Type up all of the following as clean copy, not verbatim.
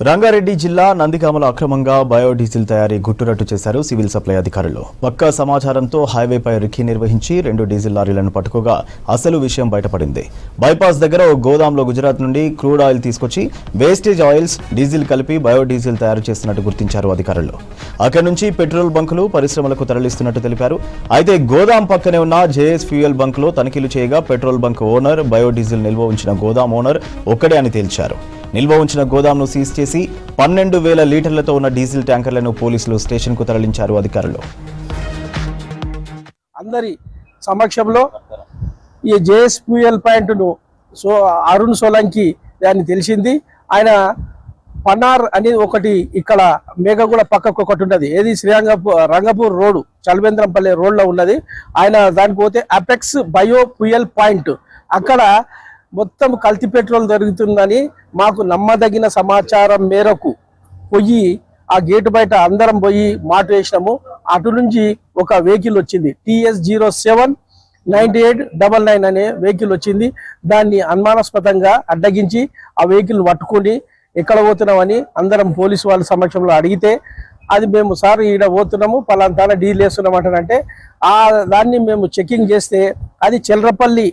రంగారెడ్డి జిల్లా నందిగామలో అక్రమంగా బయోడీజిల్ తయారీ గుట్టురట్టు చేశారు సివిల్ సప్లై అధికారులు. పక్కా సమాచారంతో హైవేపై రిక్కీ నిర్వహించి 2 డీజిల్ లారీలను పట్టుకోగా అసలు విషయం బయటపడింది. బైపాస్ దగ్గర ఓ గోదాంలో గుజరాత్ నుండి క్రూడ్ ఆయిల్ తీసుకొచ్చి వేస్టేజ్ ఆయిల్స్, డీజిల్ కలిపి బయోడీజిల్ తయారు చేస్తున్నట్టు గుర్తించారు అధికారులు. అక్కడి నుంచి పెట్రోల్ బంకులు, పరిశ్రమలకు తరలిస్తున్నట్టు తెలిపారు. అయితే గోదాం పక్కనే ఉన్న జేఎస్ ఫ్యూయల్ బంక్లో తనిఖీలు చేయగా పెట్రోల్ బంక్ ఓనర్, బయోడీజిల్ నిల్వ ఉంచిన గోదాం ఓనర్ ఒక్కడే అని తేల్చారు. నిల్వ ఉంచిన గోదాంను సీజ్ చేసి 12,000 లీటర్లతో ఉన్న డీజిల్ ట్యాంకర్లను పోలీసులు స్టేషన్కు తరలించారు అధికారులు. అందరి సమక్షంలో ఈ జేఎస్ ఫ్యూయల్ పాయింట్ను అరుణ్ సోలంకి దాన్ని తెలిసింది. ఆయన పన్నార్ అనేది ఒకటి ఇక్కడ మేఘగూడ పక్కకు ఒకటి ఉన్నది, ఏది రంగపూర్ రోడ్డు, చలవేంద్రంపల్లి రోడ్లో ఉన్నది. ఆయన దానికి పోతే అపెక్స్ బయో ఫ్యూయల్ పాయింట్, అక్కడ మొత్తం కల్తీ పెట్రోల్ దొరుకుతుందని మాకు నమ్మదగిన సమాచారం మేరకు పోయి ఆ గేటు బయట అందరం పోయి మాట వేసినాము. అటు నుంచి ఒక వెహికల్ వచ్చింది, TS079899 అనే వెహికల్ వచ్చింది. దాన్ని అనుమానాస్పదంగా అడ్డగించి ఆ వెహికల్ పట్టుకొని ఎక్కడ పోతున్నామని అందరం పోలీసు వాళ్ళ సమక్షంలో అడిగితే, అది మేము సార్ ఈడ పోతున్నాము, పలాంతాన డీల్ వేస్తున్నాం అంటే దాన్ని మేము చెకింగ్ చేస్తే అది చెల్రపల్లి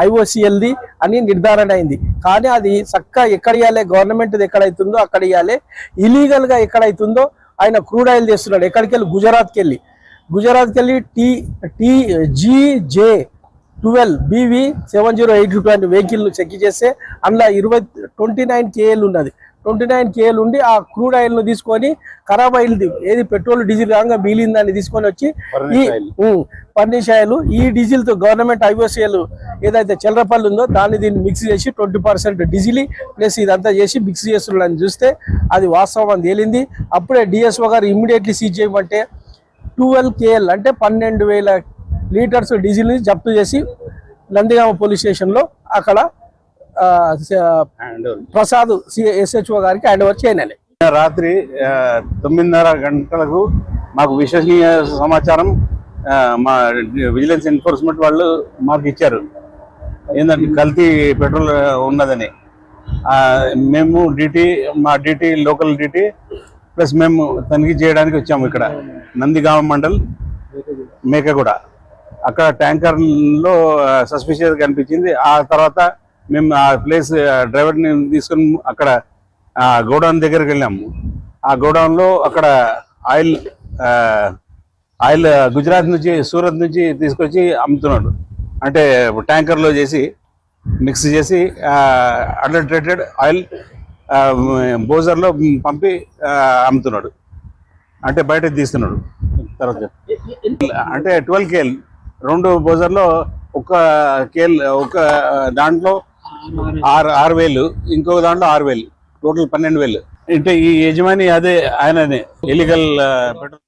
IOCLది అని నిర్ధారణ అయింది. కానీ అది చక్కగా ఎక్కడ ఇవ్వాలి, గవర్నమెంట్ది ఎక్కడైతుందో అక్కడ ఇవ్వాలి. ఇలీగల్గా ఎక్కడైతుందో ఆయన క్రూడ్ ఆయిల్ చేస్తున్నాడు. ఎక్కడికి వెళ్ళి గుజరాత్కి వెళ్ళి TG12BV7082 అనే వెహికల్ను చెక్ చేస్తే అందులో 29 KL ఉన్నది. 29 KL ఉండి ఆ క్రూడ్ ఆయిల్ను తీసుకొని ఖరాబ్ ఆయిల్ది, ఏది పెట్రోల్ డీజిల్ కాగా మిగిలిందాన్ని తీసుకొని వచ్చి ఈ ఫర్నిష్ ఆయిల్, ఈ డీజిల్తో గవర్నమెంట్ IOCL ఏదైతే చెల్రపల్లి ఉందో దీన్ని మిక్స్ చేసి 20% డీజిల్ ప్లస్ ఇదంతా చేసి మిక్స్ చేస్తున్నాడని చూస్తే అది వాస్తవం అని తేలింది. అప్పుడే DSO గారు ఇమ్మీడియట్లీ సీజ్ చేయమంటే 12 KL అంటే 12,000 లీటర్స్ డీజిల్ని జప్తు చేసి నందిగామ పోలీస్ స్టేషన్లో అక్కడ ప్రసాద్ SHO గారికి హ్యాండ్ ఓవర్ చేయాలి. రాత్రి 9:30 గంటలకు మాకు విశ్వసనీయ సమాచారం మా విజిలెన్స్ ఎన్ఫోర్స్మెంట్ వాళ్ళు మాకు ఇచ్చారు, ఏంటంటే కల్తీ పెట్రోల్ ఉన్నదని. మేము మా డ్యూటీ లోకల్ డ్యూటీ ప్లస్ మేము తనిఖీ చేయడానికి వచ్చాము. ఇక్కడ నందిగామ మండల్ మేకగూడ అక్కడ ట్యాంకర్లో సస్పిషియస్ కనిపించింది. ఆ తర్వాత మేము ఆ ప్లేస్ డ్రైవర్ని తీసుకుని అక్కడ గోడౌన్ దగ్గరికి వెళ్ళాము. ఆ గోడౌన్లో అక్కడ ఆయిల్ గుజరాత్ నుంచి, సూరత్ నుంచి తీసుకొచ్చి అమ్ముతున్నాడు. అంటే ట్యాంకర్లో చేసి మిక్స్ చేసి అడల్టరేటెడ్ ఆయిల్ బోజర్లో పంపి అమ్ముతున్నాడు, అంటే బయట తీస్తున్నాడు. తర్వాత అంటే 12 KL 2 బోజర్లో ఒక కేల్, ఒక దాంట్లో 6,000, ఇంకొక దాంట్లో 6,000, టోటల్ 12,000. అంటే ఈ యజమాని అదే ఆయననే ఇల్లీగల్ పెట్రోల్